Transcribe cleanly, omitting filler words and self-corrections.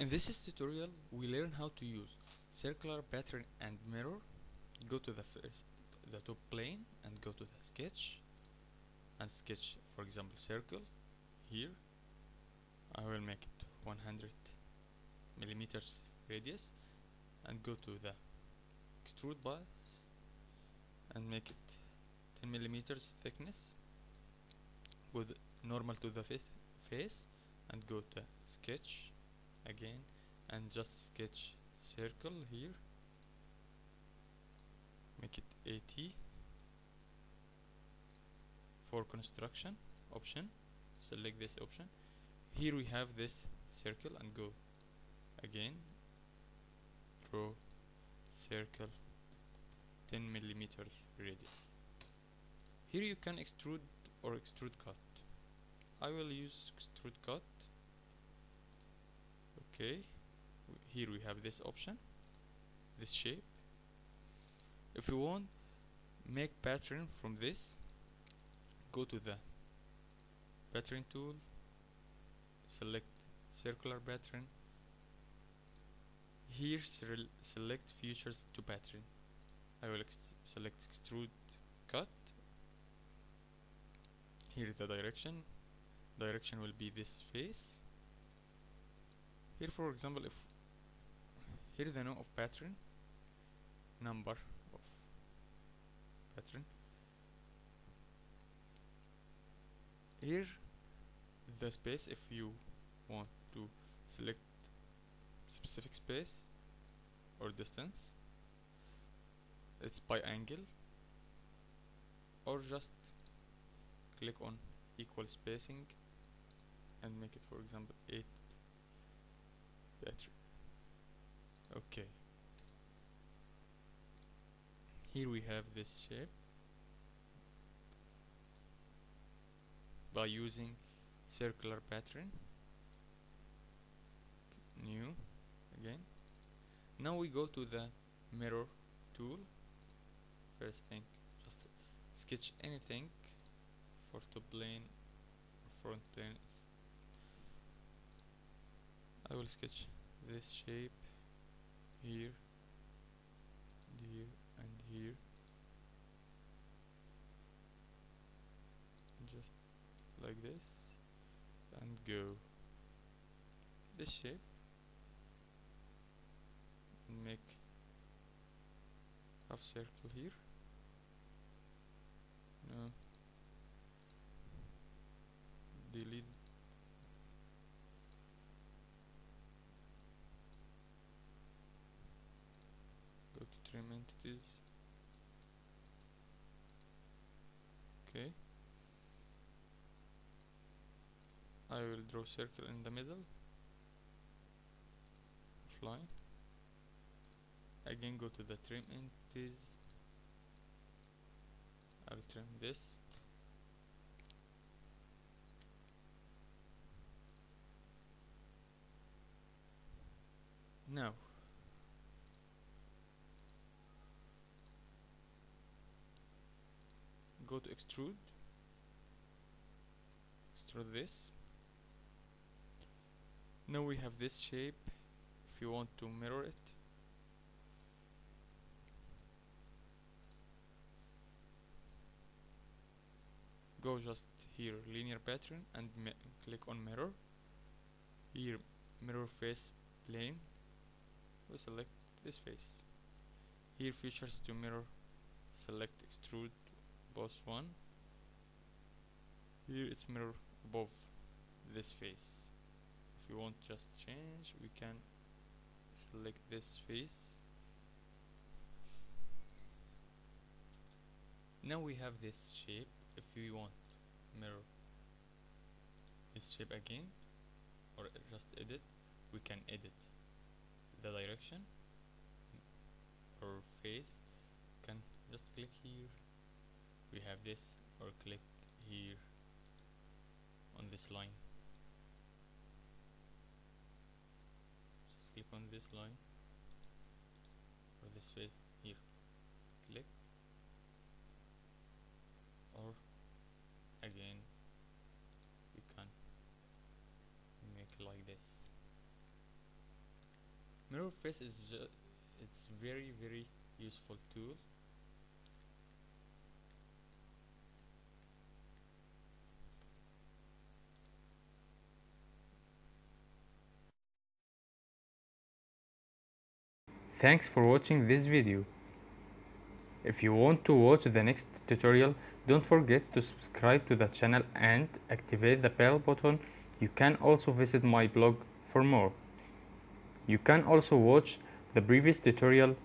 In this tutorial we learn how to use circular pattern and mirror. Go to the top plane and go to the sketch and sketch, for example, circle. Here I will make it 100 millimeters radius and go to the extrude path and make it 10 millimeters thickness. Go normal to the face and go to sketch again and just sketch circle here. Make it 80. For construction option, select this option. Here we have this circle and go again, draw circle 10 millimeters radius. Here you can extrude or extrude cut. I will use extrude cut. Okay, here we have this option, this shape. If you want make pattern from this, go to the pattern tool, select circular pattern. Here select features to pattern. I will select extrude cut. Here is the direction will be this face. Here, for example, if here is the name of pattern, number of pattern. Here the space, if you want to select specific space or distance, it's by angle, or just click on equal spacing and make it, for example, 8 pattern. Okay, here we have this shape. By using circular pattern, new again. Now we go to the mirror tool. First thing, just sketch anything for top plane or front plane. I will sketch this shape here, and here, just like this, and go this shape and make half circle here. No, delete. Go to trim entities. Okay, I will draw circle in the middle of line. Again, go to the trim entities. I will trim this. Now go to extrude this. Now we have this shape. If you want to mirror it, go just here, linear pattern, and click on mirror. Here, mirror face plane. We select this face. Here, features to mirror, select extrude boss 1. Here it's mirror above this face. If you want just change, we can select this face. Now we have this shape. If we want mirror this shape again, or just edit, we can edit the direction or face. Can just click here, we have this, or click here on this line. Just click on this line or this face here, click, or again you can make like this. Mirror face is it's very useful tool. Thanks for watching this video. If you want to watch the next tutorial, don't forget to subscribe to the channel and activate the bell button. You can also visit my blog for more. You can also watch the previous tutorial